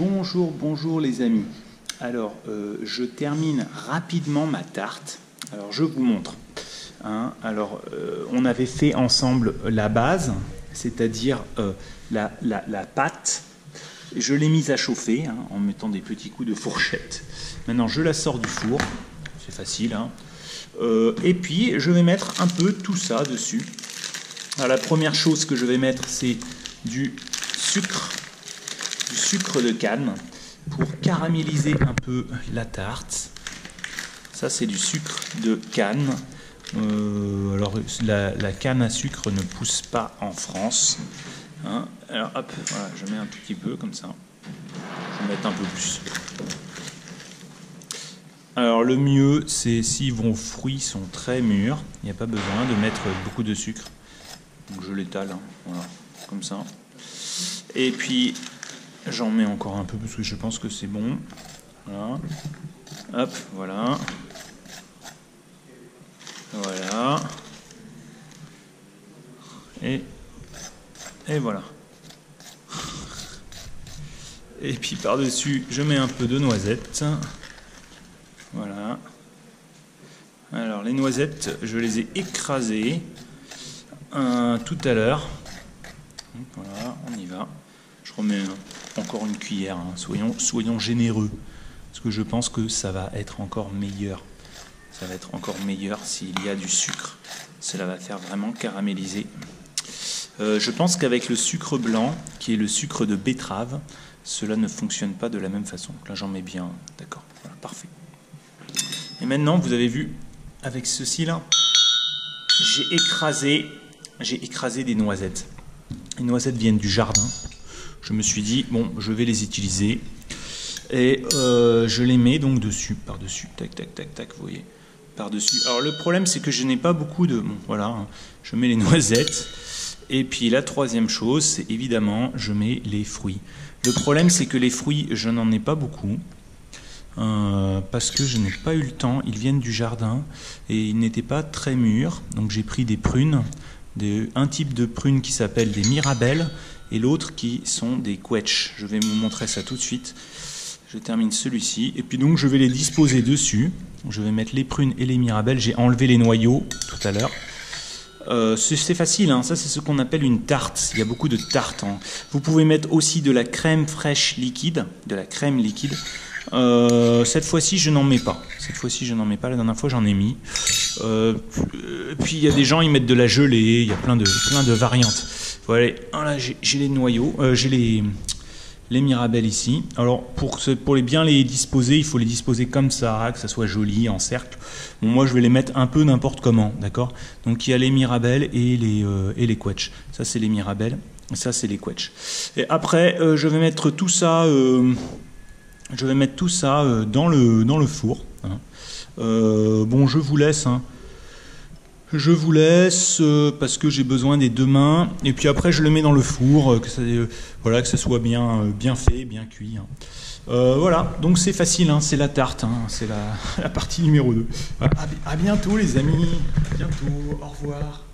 Bonjour les amis. Alors, je termine rapidement ma tarte. Alors, je vous montre. Hein. Alors, on avait fait ensemble la base, c'est-à-dire la pâte. Je l'ai mise à chauffer hein, en mettant des petits coups de fourchette. Maintenant, je la sors du four. C'est facile. Hein. Et puis, je vais mettre un peu tout ça dessus. Alors, la première chose que je vais mettre, c'est du sucre de canne pour caraméliser un peu la tarte. Ça, c'est du sucre de canne. Alors, la canne à sucre ne pousse pas en France. Hein. Alors, hop, voilà, je mets un petit peu comme ça. Je vais mettre un peu plus. Alors, le mieux, c'est si vos fruits sont très mûrs. Il n'y a pas besoin de mettre beaucoup de sucre. Donc, je l'étale, hein, voilà, comme ça. Et puis, j'en mets encore un peu parce que je pense que c'est bon. Voilà. Hop, voilà. Voilà. Et voilà. Et puis par-dessus, je mets un peu de noisettes. Voilà. Alors, les noisettes, je les ai écrasées tout à l'heure. Voilà, on y va. Je remets encore une cuillère, hein. Soyons généreux, parce que je pense que ça va être encore meilleur. Ça va être encore meilleur s'il y a du sucre. Cela va faire vraiment caraméliser. Je pense qu'avec le sucre blanc, qui est le sucre de betterave, cela ne fonctionne pas de la même façon. Là, j'en mets bien, d'accord, voilà, parfait. Et maintenant, vous avez vu, avec ceci-là, j'ai écrasé des noisettes. Les noisettes viennent du jardin. Je me suis dit, bon, je vais les utiliser. Et je les mets donc dessus, par-dessus. Tac, tac, tac, tac, vous voyez. Par-dessus. Alors, le problème, c'est que je n'ai pas beaucoup de... Bon, voilà, hein, je mets les noisettes. Et puis, la troisième chose, c'est évidemment, je mets les fruits. Le problème, c'est que les fruits, je n'en ai pas beaucoup. Parce que je n'ai pas eu le temps. Ils viennent du jardin. Et ils n'étaient pas très mûrs. Donc, j'ai pris des prunes. Un type de prunes qui s'appelle des mirabelles et l'autre qui sont des quetch. Je vais vous montrer ça tout de suite. Je termine celui-ci et puis donc je vais les disposer dessus. Je vais mettre les prunes et les mirabelles. J'ai enlevé les noyaux tout à l'heure. C'est facile, hein. Ça c'est ce qu'on appelle une tarte. Il y a beaucoup de tartes. Hein. Vous pouvez mettre aussi de la crème fraîche liquide, de la crème liquide. Cette fois-ci, je n'en mets pas. La dernière fois, j'en ai mis. Puis, il y a des gens, ils mettent de la gelée. Il y a plein de variantes. Voilà, j'ai les noyaux. J'ai les mirabelles ici. Alors, pour bien les disposer, il faut les disposer comme ça, que ça soit joli, en cercle. Bon, moi, je vais les mettre un peu n'importe comment, d'accord? Donc, il y a les mirabelles et les quetch. Ça, c'est les mirabelles. Ça, c'est les quetch. Et après, je vais mettre tout ça... dans le four. Hein. Bon, je vous laisse. Hein. Je vous laisse parce que j'ai besoin des deux mains. Et puis après, je le mets dans le four, que ça soit bien fait, bien cuit. Hein. Voilà, donc c'est facile, hein, c'est la tarte. Hein, c'est la partie numéro 2. À bientôt les amis. À bientôt. Au revoir.